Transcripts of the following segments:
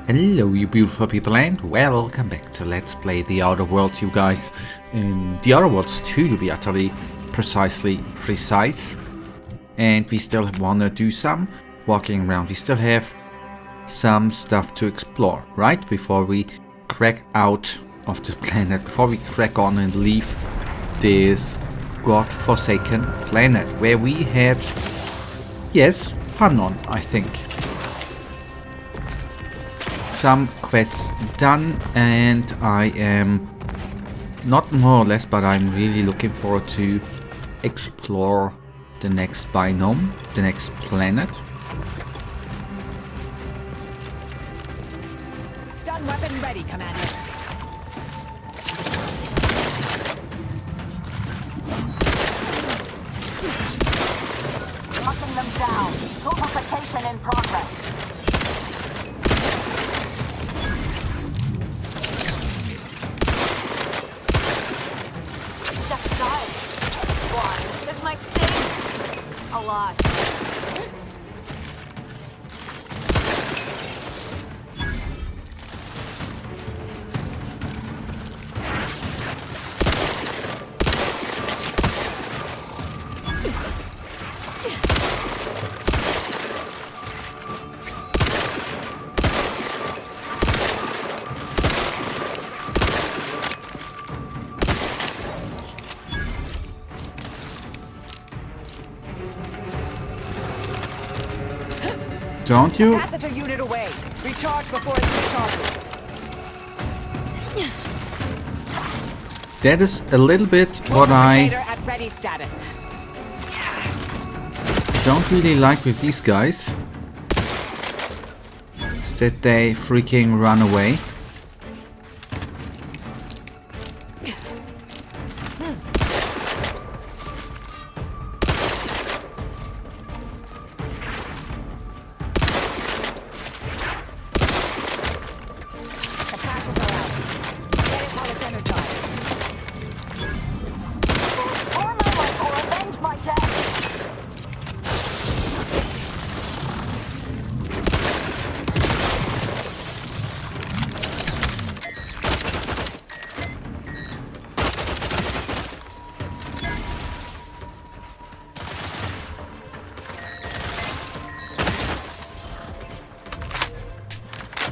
Hello you beautiful people and welcome back to Let's Play The Outer Worlds, you guys. In The Outer Worlds 2 to be utterly precise. And we still want to do some walking around. We still have some stuff to explore, right? Before we crack out of the planet, before we crack on and leave this godforsaken planet where we had, yes, fun on, I think. Some quests done, and I am not more or less, but I'm really looking forward to explore the next biome, the next planet. Stun weapon ready, Commander. Knocking them down. Pulpification in progress. This might sting a lot. Don't you? Capacitor unit away. Recharge before it discharges. That is a little bit what I At ready status. don't really like with these guys. Is that they freaking run away.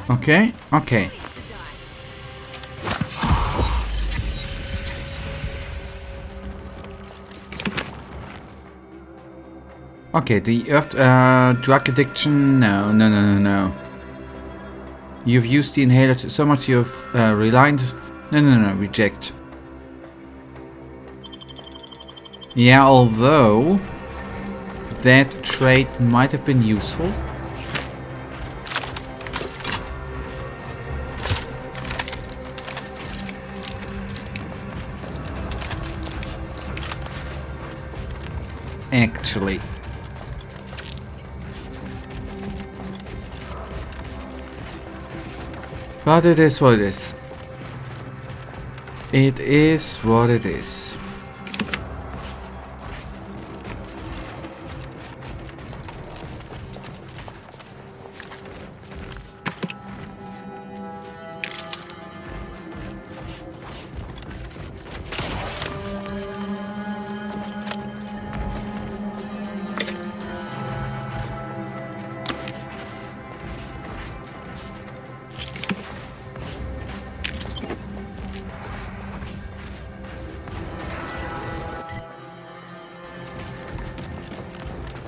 Okay, okay. Okay, the Earth drug addiction. No. You've used the inhaler so much you've relied. No, reject. Yeah, although that trait might have been useful. Actually. But it is what it is. It is what it is.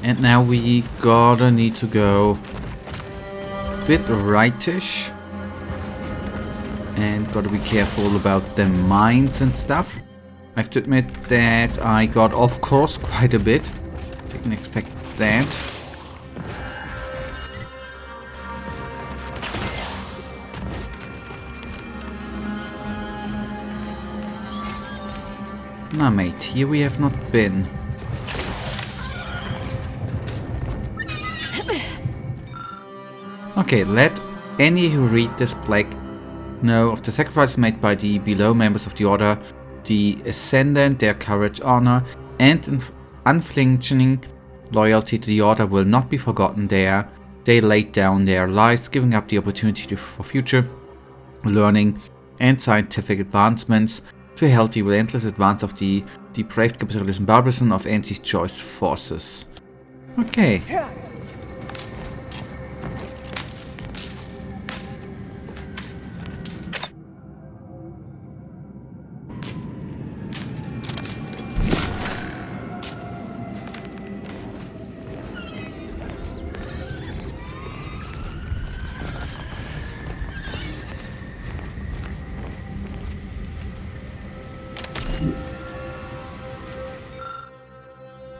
And now we gotta need to go a bit rightish. And gotta be careful about the mines and stuff. I have to admit that I got off course quite a bit. Didn't expect that. Nah, mate, here we have not been. Okay, let any who read this plague know of the sacrifices made by the below members of the Order, the Ascendant, their courage, honor, and unflinching loyalty to the Order will not be forgotten. Their they laid down their lives, giving up the opportunity for future learning and scientific advancements to hail the relentless advance of the depraved capitalism barbarism of anti-choice forces. Okay.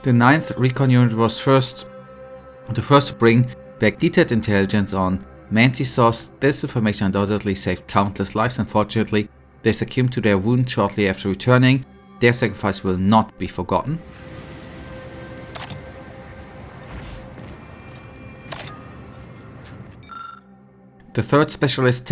The 9th Recon Unit was the first to bring back detailed intelligence on Mantis source. This information undoubtedly saved countless lives. Unfortunately, they succumbed to their wounds shortly after returning. Their sacrifice will not be forgotten. The 3rd Specialist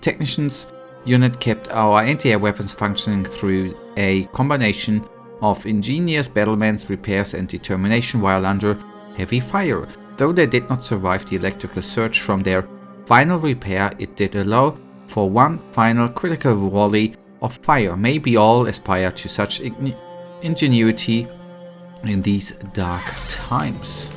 Technicians Unit kept our anti-air weapons functioning through a combination of ingenious battlements, repairs and determination while under heavy fire. Though they did not survive the electrical surge from their final repair, it did allow for one final critical volley of fire. May we all aspire to such ingenuity in these dark times.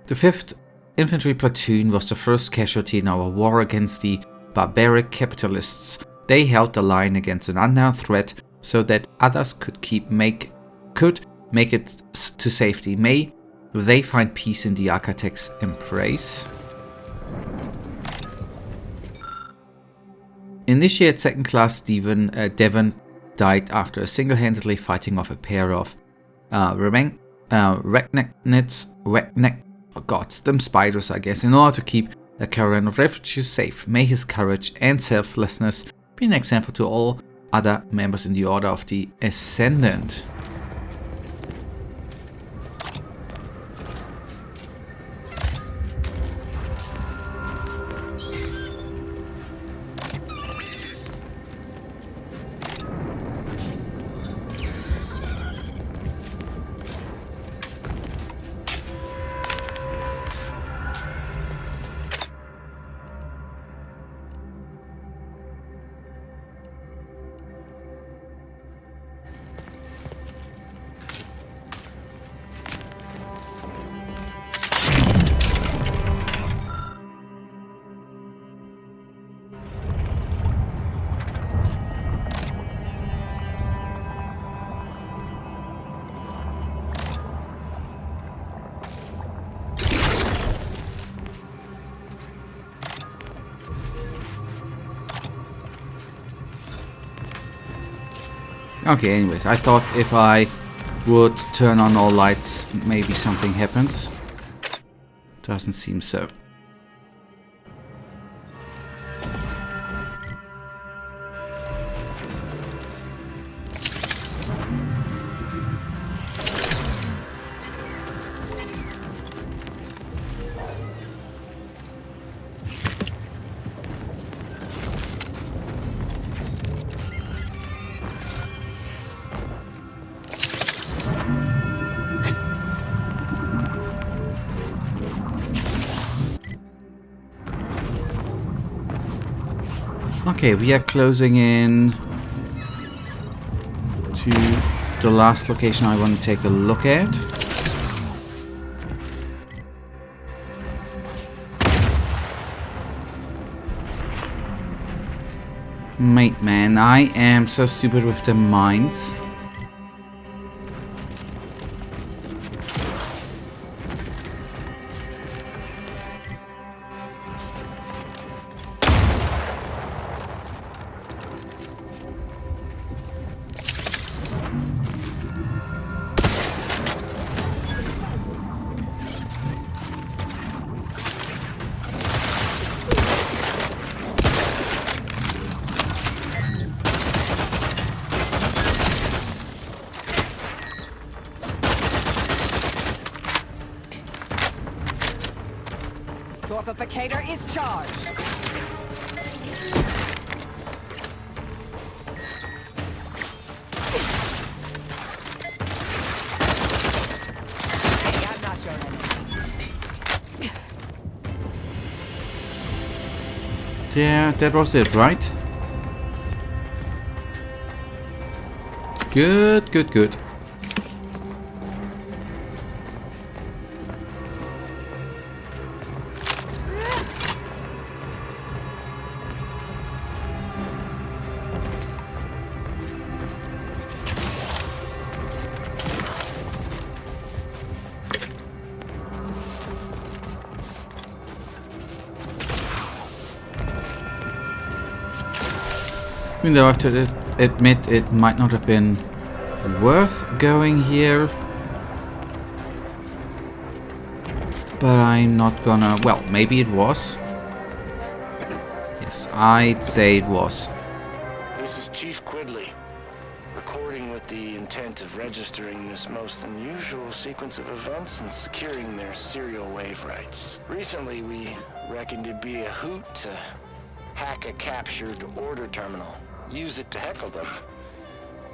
The 5th Infantry Platoon was the first casualty in our war against the barbaric capitalists. They held the line against an unknown threat so that others could make it to safety. May they find peace in the Architect's embrace. Initiate 2nd Class Devon died after single-handedly fighting off a pair of them spiders, I guess, in order to keep a caravan of refugees safe. May his courage and selflessness be an example to all other members in the Order of the Ascendant. Okay, anyways, I thought if I would turn on all lights, maybe something happens. Doesn't seem so. Okay, we are closing in to the last location I want to take a look at. Mate, man, I am so stupid with the mines. Torpificator is charged. Yeah, that was it, right? Good, good, good. Even though I have to admit it might not have been worth going here. But I'm not gonna... Well, maybe it was. Yes, I'd say it was. This is Chief Quidley, recording with the intent of registering this most unusual sequence of events and securing their serial wave rights. Recently, we reckoned it'd be a hoot to hack a captured order terminal, use it to heckle them.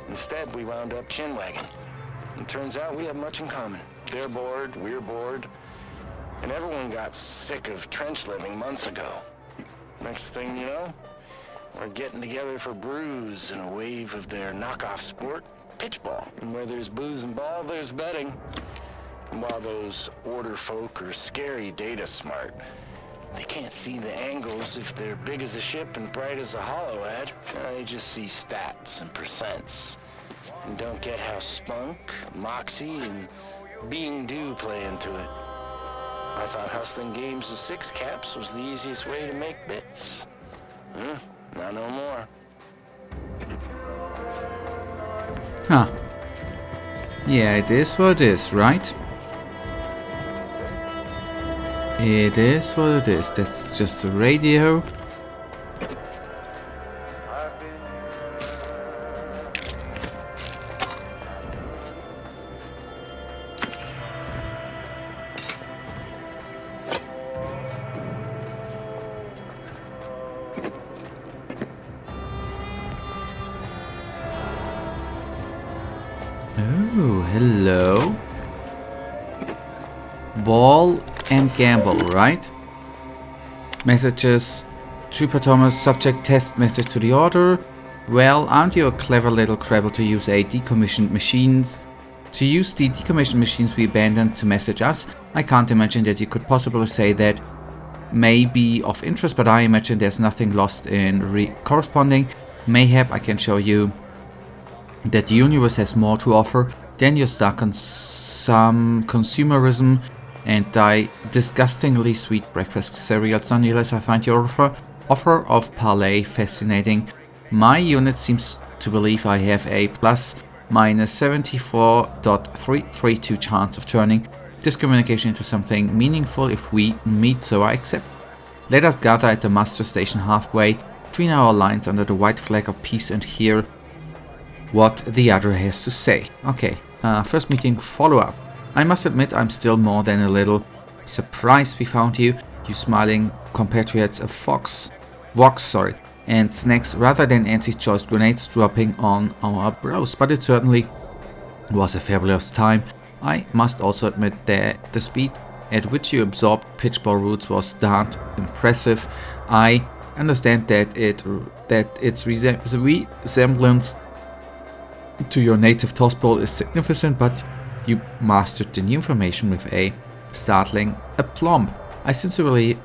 Instead, we wound up chin-wagging. And turns out we have much in common. They're bored, we're bored, and everyone got sick of trench living months ago. Next thing you know, we're getting together for brews in a wave of their knockoff sport, pitchball. And where there's booze and ball, there's betting. And while those order folk are scary data smart, they can't see the angles if they're big as a ship and bright as a hollow ad. They just see stats and percents. And don't get how spunk, moxie, and being due play into it. I thought hustling games with 6 caps was the easiest way to make bits. Not no more. Huh. Yeah, it is what it is, right? It is what it is. That's just the radio. Oh, hello. Ball and gamble, right? Messages. Trooper Thomas, subject test message to the order. Well, aren't you a clever little crabble to use the decommissioned machines we abandoned to message us? I can't imagine that you could possibly say that. May be of interest, but I imagine there's nothing lost in corresponding. Mayhap I can show you that the universe has more to offer than you're stuck on some consumerism and disgustingly sweet breakfast cereals. Nonetheless, I find your offer of parlay fascinating. My unit seems to believe I have a plus minus 74.332 chance of turning this communication into something meaningful if we meet, so I accept. Let us gather at the muster station halfway between our lines under the white flag of peace and hear what the other has to say. Okay, first meeting follow-up. I must admit I'm still more than a little surprised we found you smiling compatriots of Vox, and snacks rather than Nancy's choice grenades dropping on our brows, but it certainly was a fabulous time. I must also admit that the speed at which you absorbed pitchball roots was darned impressive. I understand that its resemblance to your native tossball is significant, but you mastered the new information with a startling aplomb. I sincerely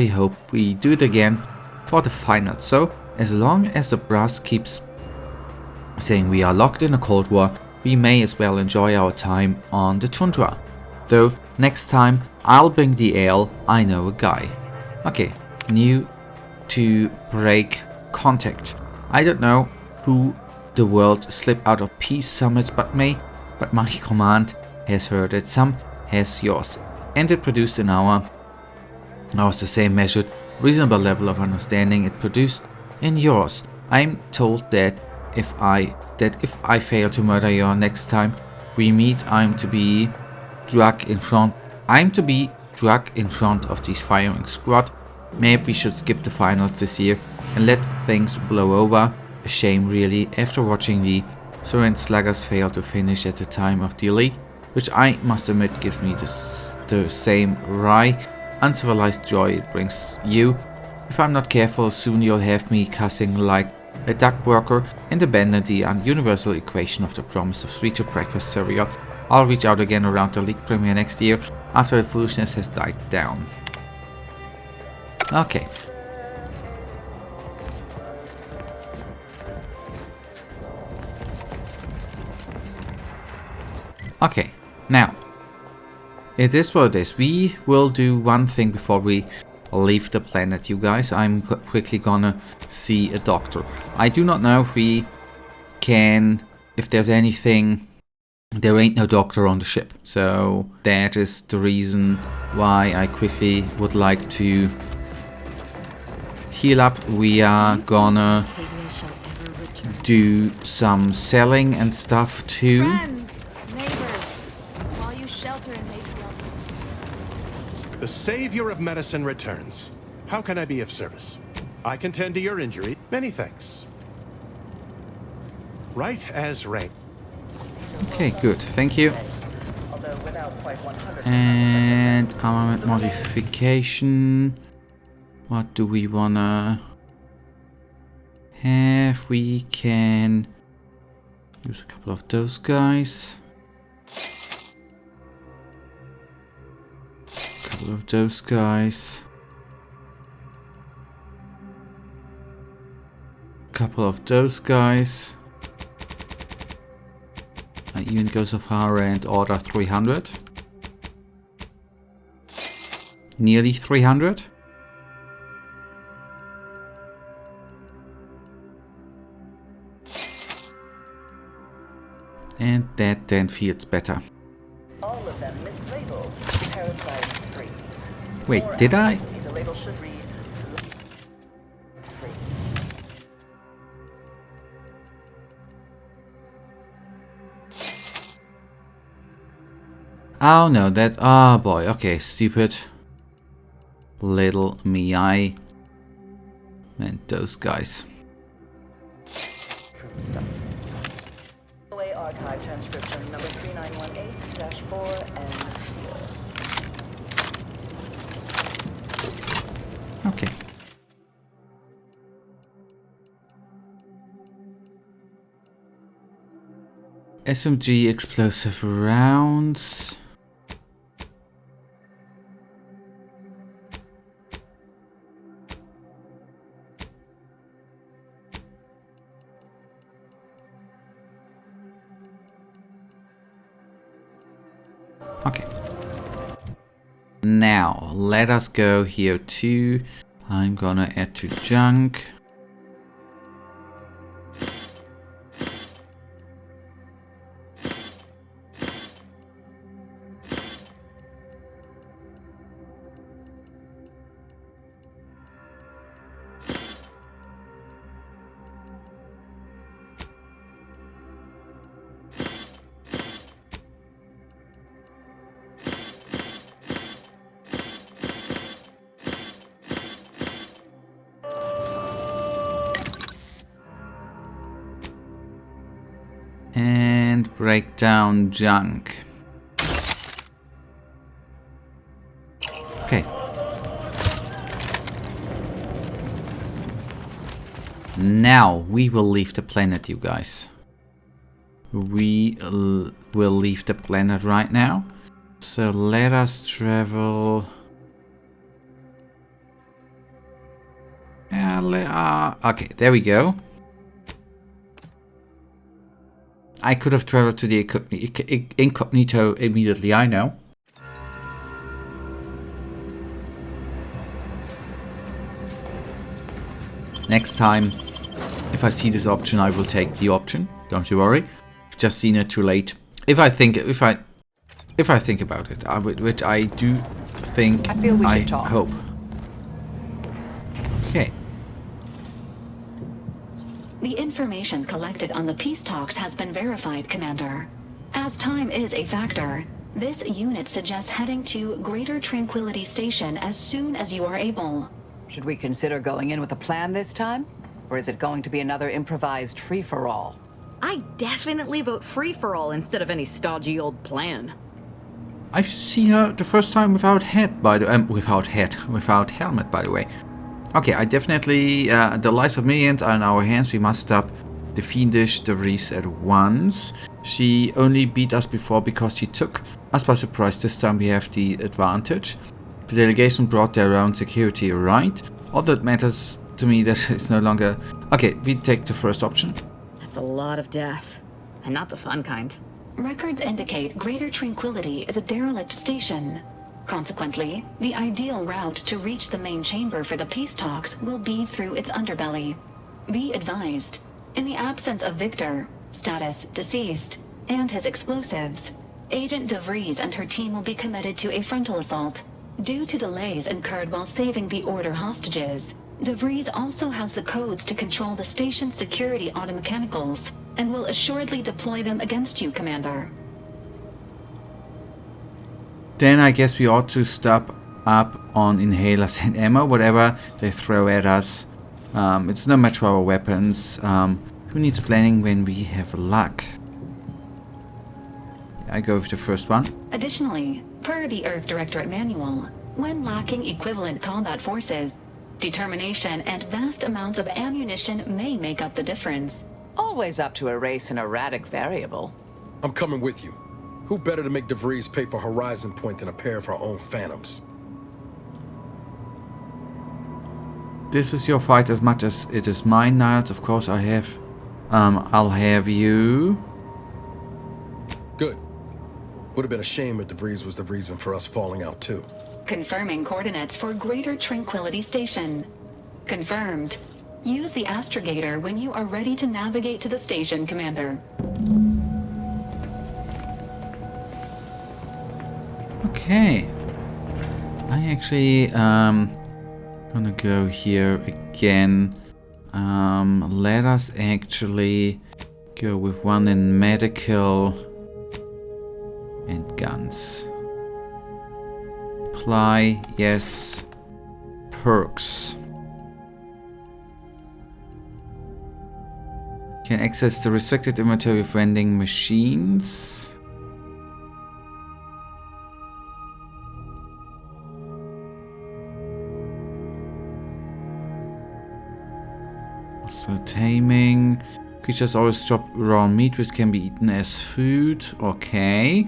hope we do it again for the final. So, as long as the brass keeps saying we are locked in a Cold War, we may as well enjoy our time on the tundra. Though, next time, I'll bring the ale, I know a guy. Okay, new to break contact. I don't know who the world slipped out of peace summits, but my command has heard it, some has yours, and it produced in ours the same measured, reasonable level of understanding it produced in yours. I'm told that if I fail to murder you next time we meet, I'm to be drug in front of the firing squad. Maybe we should skip the finals this year and let things blow over. A shame really, after watching the Surrey Sluggers fail to finish at the time of the league, which I must admit gives me the same wry, uncivilized joy it brings you. If I'm not careful, soon you'll have me cussing like a duck worker and abandon the universal equation of the promise of sweeter breakfast cereal. I'll reach out again around the league premiere next year after the foolishness has died down. Okay. Okay, now, it is what it is. We will do one thing before we leave the planet, you guys. I'm quickly gonna see a doctor. I do not know if we can, if there's anything. There ain't no doctor on the ship, so that is the reason why I quickly would like to heal up. We are gonna do some selling and stuff too. Friends, neighbors, while you shelter in matriarchs. The savior of medicine returns. How can I be of service? I can tend to your injury. Many thanks. Right as rain. Okay, good. Thank you. And armament modification. What do we wanna have? We can use a couple of those guys. A couple of those guys. A couple of those guys. I even go so far and order 300. Nearly 300. And that then feels better. All of them mislabeled parasite free. Wait, did I? The label should read free. Oh no, that, oh boy, okay, stupid little me, I meant those guys. Troop stops. Away archive transcription number 3918-4 and seal. Okay. SMG explosive rounds. Okay. Now, let us go here too. I'm gonna add to junk. And break down junk. Okay. Now we will leave the planet, you guys. We will leave the planet right now. So let us travel. Okay, there we go. I could have traveled to the Incognito immediately, I know. Next time, if I see this option, I will take the option. Don't you worry. I've just seen it too late. If I think about it, which I do think, I feel we should talk. hope. Okay. The information collected on the peace talks has been verified, Commander. As time is a factor, this unit suggests heading to Greater Tranquility Station as soon as you are able. Should we consider going in with a plan this time? Or is it going to be another improvised free-for-all? I definitely vote free-for-all instead of any stodgy old plan. I've seen her the first time without head, without helmet, by the way. Okay, I definitely... the lives of millions are in our hands. We must stop the fiendish De Vries at once. She only beat us before because she took us by surprise. This time we have the advantage. The delegation brought their own security, right? All that matters to me that it's no longer... Okay, we take the first option. That's a lot of death. And not the fun kind. Records indicate Greater Tranquility is a derelict station. Consequently, the ideal route to reach the main chamber for the peace talks will be through its underbelly. Be advised, in the absence of Victor, status deceased, and his explosives, Agent De Vries and her team will be committed to a frontal assault. Due to delays incurred while saving the Order hostages, De Vries also has the codes to control the station's security automechanicals, and will assuredly deploy them against you, Commander. Then I guess we ought to stop up on inhalers and ammo, whatever they throw at us. It's no match for our weapons. Who needs planning when we have luck? I go with the first one. Additionally, per the Earth Directorate Manual, when lacking equivalent combat forces, determination and vast amounts of ammunition may make up the difference. Always up to erase an erratic variable. I'm coming with you. Who better to make De Vries pay for Horizon Point than a pair of our own Phantoms? This is your fight as much as it is mine, Niles. Of course I have... I'll have you. Good. Would have been a shame if De Vries was the reason for us falling out too. Confirming coordinates for Greater Tranquility Station. Confirmed. Use the astrogator when you are ready to navigate to the station, Commander. Okay. I actually gonna go here again. Let us actually go with one in medical and guns. Apply, yes. Perks. Can access the restricted inventory of vending machines. So taming. Creatures always drop raw meat which can be eaten as food. Okay.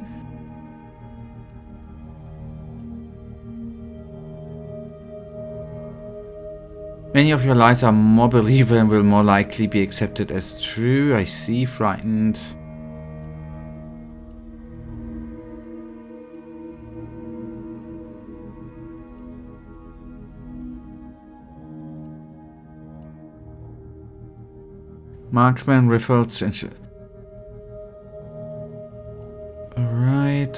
Many of your lies are more believable and will more likely be accepted as true. I see. Frightened. Marksman, rifles, and alright.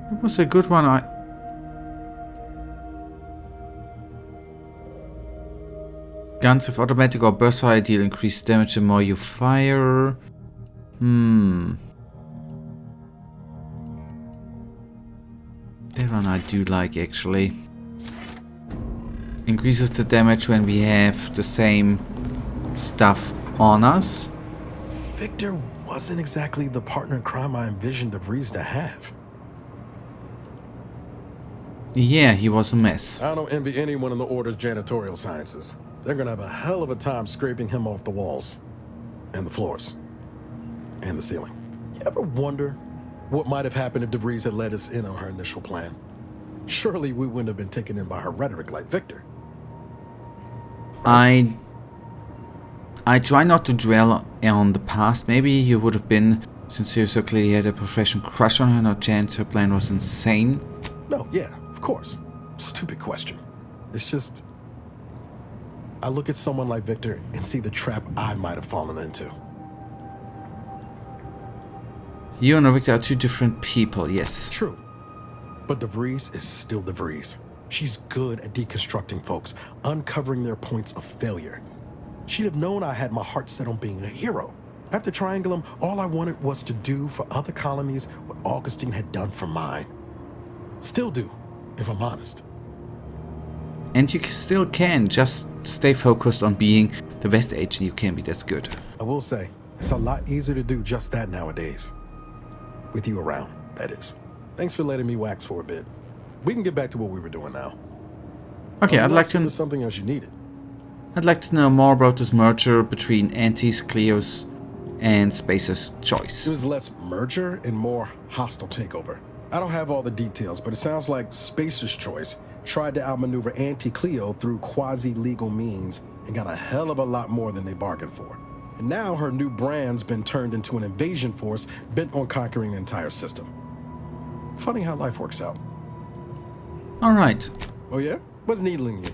That was a good one. Guns with automatic or burst fire deal increased damage the more you fire. That one I do like, actually. Increases the damage when we have the same stuff on us. Victor wasn't exactly the partner in crime I envisioned De Vries to have. Yeah, he was a mess. I don't envy anyone in the Order's janitorial sciences. They're gonna have a hell of a time scraping him off the walls. And the floors. And the ceiling. You ever wonder what might have happened if De Vries had let us in on her initial plan? Surely we wouldn't have been taken in by her rhetoric like Victor. I try not to dwell on the past. Maybe you would have been, since you so clearly had a professional crush on her. No chance her plan was insane. No, yeah, of course. Stupid question. It's just... I look at someone like Victor and see the trap I might have fallen into. You and Victor are two different people, yes. True. But De Vries is still De Vries. She's good at deconstructing folks, uncovering their points of failure. She'd have known I had my heart set on being a hero. After Triangulum, all I wanted was to do for other colonies what Augustine had done for mine. Still do, if I'm honest. And you still can. Just stay focused on being the best agent you can be. That's good. I will say, it's a lot easier to do just that nowadays. With you around, that is. Thanks for letting me wax for a bit. We can get back to what we were doing now. Okay, I'd like there to... was something else you needed. I'd like to know more about this merger between Antis, Cleo's, and Space's choice. It was less merger and more hostile takeover. I don't have all the details, but it sounds like Spacer's choice tried to outmaneuver Anti-Cleo through quasi-legal means and got a hell of a lot more than they bargained for. And now her new brand's been turned into an invasion force bent on conquering the entire system. Funny how life works out. Alright. Oh yeah? What's needling you?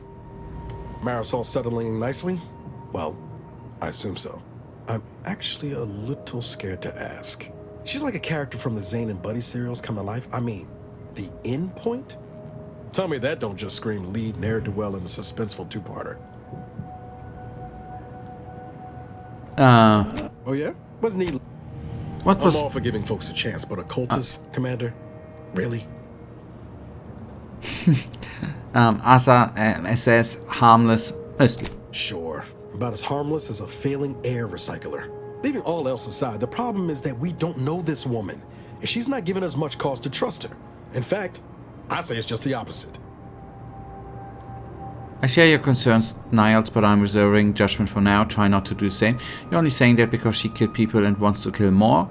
Marisol settling nicely? Well, I assume so. I'm actually a little scared to ask. She's like a character from the Zane and Buddy serials come to life. I mean, the end point? Tell me that don't just scream lead ne'er-do-well in a suspenseful two-parter. Oh yeah? What's needling? What was... I'm all for giving folks a chance, but occultist, Commander? Really? Asa SS harmless mostly. Sure. About as harmless as a failing air recycler. Leaving all else aside, the problem is that we don't know this woman, and she's not giving us much cause to trust her. In fact, I say it's just the opposite. I share your concerns, Niles, but I'm reserving judgment for now. Try not to do the same. You're only saying that because she killed people and wants to kill more.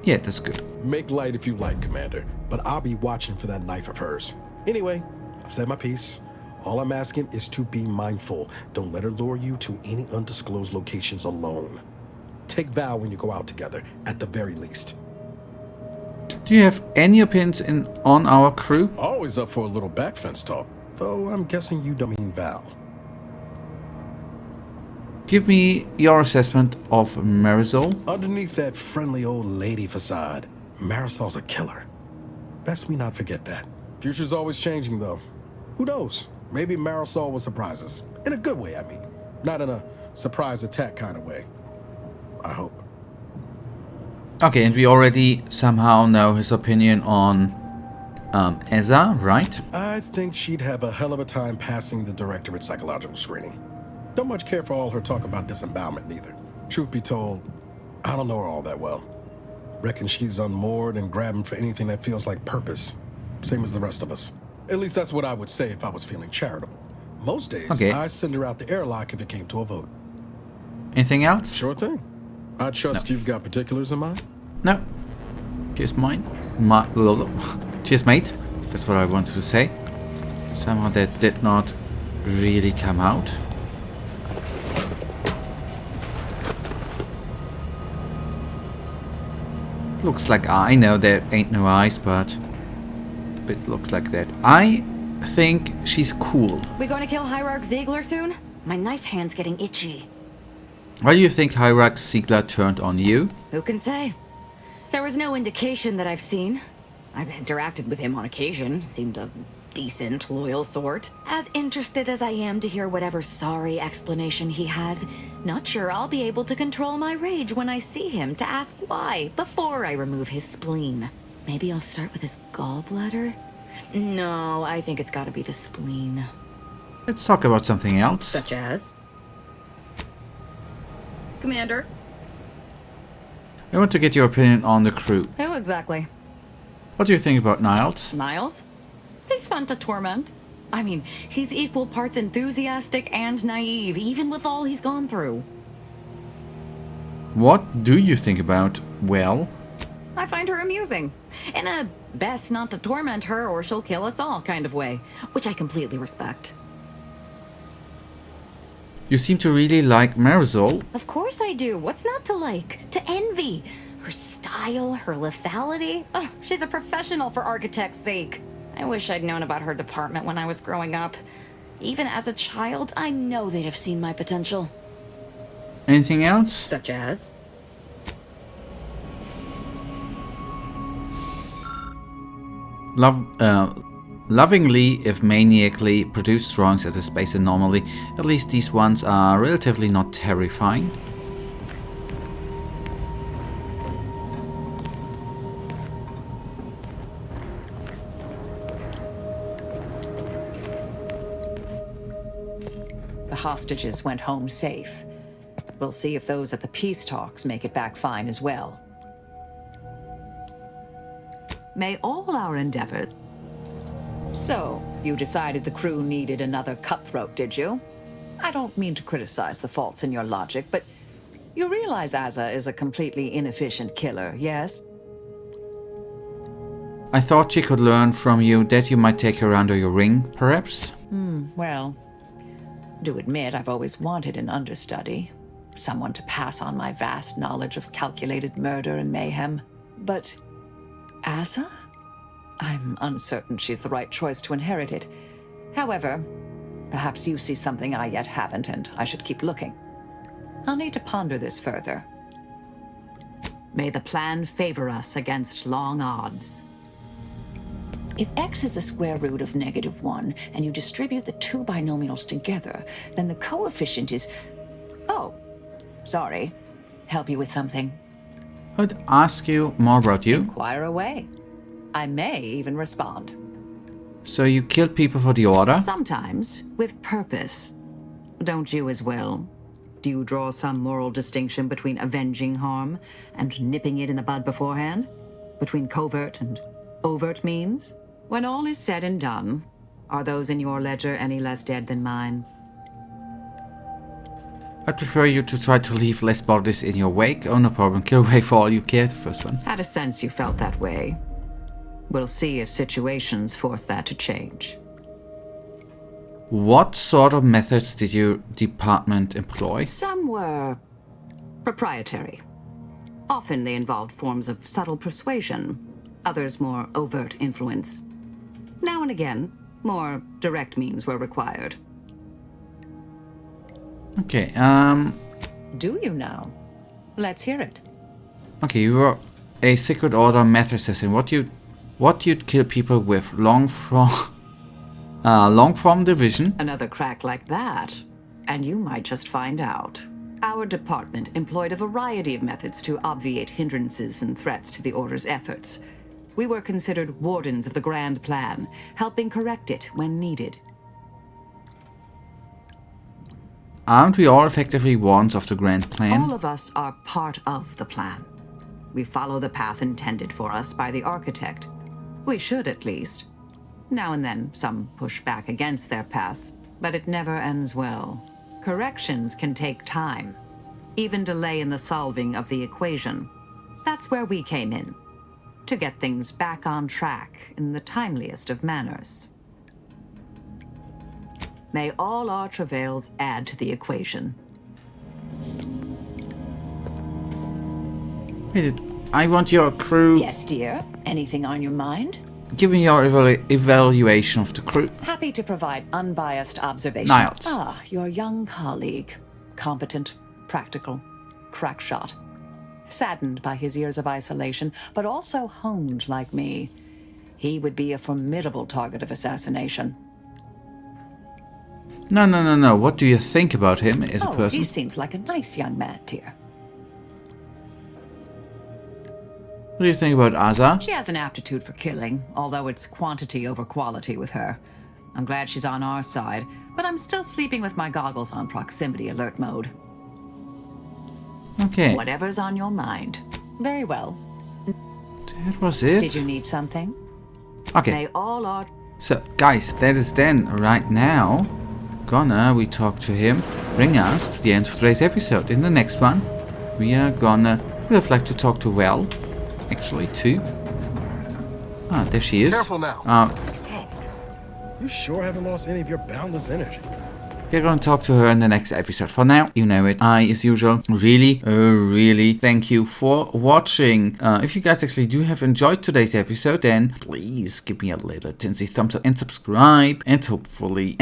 Yeah, that's good. Make light if you like, Commander, but I'll be watching for that knife of hers. Anyway, I've said my piece. All I'm asking is to be mindful. Don't let her lure you to any undisclosed locations alone. Take Val when you go out together, at the very least. Do you have any opinions on our crew? Always up for a little backfence talk, though I'm guessing you don't mean Val. Give me your assessment of Marisol. Underneath that friendly old lady facade, Marisol's a killer. Best we not forget that. Future's always changing, though. Who knows? Maybe Marisol will surprise us. In a good way, I mean. Not in a surprise attack kind of way. I hope. Okay, and we already somehow know his opinion on Eza, right? I think she'd have a hell of a time passing the directorate psychological screening. Don't much care for all her talk about disembowelment, neither. Truth be told, I don't know her all that well. Reckon she's unmoored and grabbing for anything that feels like purpose. Same as the rest of us. At least that's what I would say if I was feeling charitable. Most days, I send her out the airlock if it came to a vote. Anything else? Sure thing. I trust you've got particulars in mind? No. Cheers, mine. Cheers, mate. That's what I wanted to say. Somehow that did not really come out. Looks like I know there ain't no eyes, but it looks like that. I think she's cool. We going to kill Hierarch Ziegler soon? My knife hand's getting itchy. Why do you think Hierarch Ziegler turned on you? Who can say? There was no indication that I've seen. I've interacted with him on occasion. Seemed a decent, loyal sort. As interested as I am to hear whatever sorry explanation he has, not sure I'll be able to control my rage when I see him to ask why before I remove his spleen. Maybe I'll start with his gallbladder? No, I think it's gotta be the spleen. Let's talk about something else. Such as? Commander? I want to get your opinion on the crew. Who exactly? What do you think about Niles? Niles? He's fun to torment. I mean, he's equal parts enthusiastic and naive, even with all he's gone through. What do you think about, well? I find her amusing. In a best not to torment her or she'll kill us all kind of way, which I completely respect. You seem to really like Marisol. Of course I do. What's not to like? To envy? Her style, her lethality. Oh, she's a professional for architect's sake. I wish I'd known about her department when I was growing up. Even as a child, I know they'd have seen my potential. Anything else? Such as? Lovingly, if maniacally, produced drawings at a space anomaly. At least these ones are relatively not terrifying. the hostages went home safe. We'll see if those at the peace talks make it back fine as well. May all our endeavors... So, you decided the crew needed another cutthroat, did you? I don't mean to criticize the faults in your logic, but you realize Asa is a completely inefficient killer, yes? I thought she could learn from you that you might take her under your wing, perhaps? Well, do admit I've always wanted an understudy. Someone to pass on my vast knowledge of calculated murder and mayhem. But Asa? I'm uncertain she's the right choice to inherit it. However, perhaps you see something I yet haven't, and I should keep looking. I'll need to ponder this further. May the plan favor us against long odds. If x is the square root of -1, and you distribute the two binomials together, then the coefficient is... Oh, sorry. Help you with something? I'd ask you more about you. Inquire away. I may even respond. So you killed people for the Order? Sometimes, with purpose. Don't you as well? Do you draw some moral distinction between avenging harm and nipping it in the bud beforehand? Between covert and overt means? When all is said and done, are those in your ledger any less dead than mine? I'd prefer you to try to leave less bodies in your wake. Oh, no problem. Kill away for all you care, the first one. Had a sense you felt that way. We'll see if situations force that to change. What sort of methods did your department employ? Some were proprietary. Often they involved forms of subtle persuasion, others more overt influence. Now and again, more direct means were required. Okay, Do you now? Let's hear it. Okay, you were a Secret Order meth assassin. What you'd kill people with? Long form division? Another crack like that, and you might just find out. Our department employed a variety of methods to obviate hindrances and threats to the Order's efforts. We were considered wardens of the grand plan, helping correct it when needed. Aren't we all effectively wardens of the grand plan? All of us are part of the plan. We follow the path intended for us by the architect. We should, at least. Now and then, some push back against their path, but it never ends well. Corrections can take time, even delay in the solving of the equation. That's where we came in, to get things back on track in the timeliest of manners. May all our travails add to the equation. Wait, I want your crew... Yes, dear. Anything on your mind? Give me your evaluation of the crew. Happy to provide unbiased observation. Niles. Ah, your young colleague. Competent, practical, crack shot. Saddened by his years of isolation, but also honed like me. He would be a formidable target of assassination. No. What do you think about him as a person? He seems like a nice young man, dear. What do you think about Asa? She has an aptitude for killing, although it's quantity over quality with her. I'm glad she's on our side, but I'm still sleeping with my goggles on proximity alert mode. Okay. Whatever's on your mind. Very well. That was it. Did you need something? Okay. They all are... So, guys, that is then right now. We talk to him, bring us to the end of today's episode. In the next one, we are gonna... would have liked to talk to Val, actually, too. Ah, there she is. Careful now. You sure haven't lost any of your boundless energy. We're gonna talk to her in the next episode. For now, you know it. I, as usual, really thank you for watching. If you guys actually do have enjoyed today's episode, then please give me a little tinsy thumbs up and subscribe. And hopefully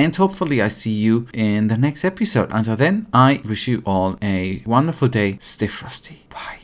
I see you in the next episode. Until then, I wish you all a wonderful day. Stay frosty. Bye.